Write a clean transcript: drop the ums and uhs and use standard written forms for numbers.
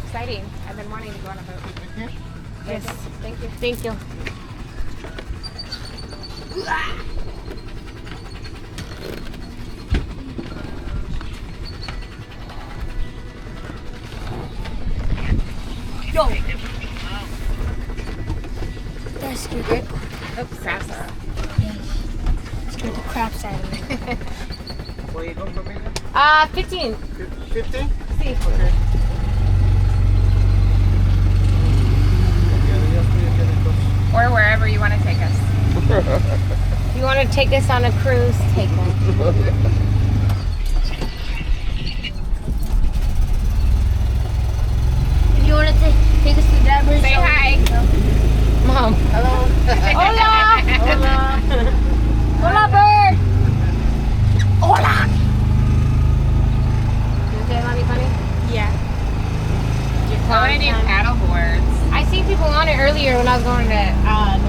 exciting. I've been wanting to go on a boat. Yes. Thank you. Thank you. Yo. That's good. Oops, crap. Scared the craps out of me. Where you going, familia? 15. 15? Sí. Okay. Or wherever you want to take us. If you want to take us on a cruise, take us. If you want to take us to that bridge, Say hi. Mom. Hello. Hola. Hola. Hola, bird. Hola. You okay, Mommy Bunny? Yeah. I want to do paddle boards. I seen people on it earlier when I was going to the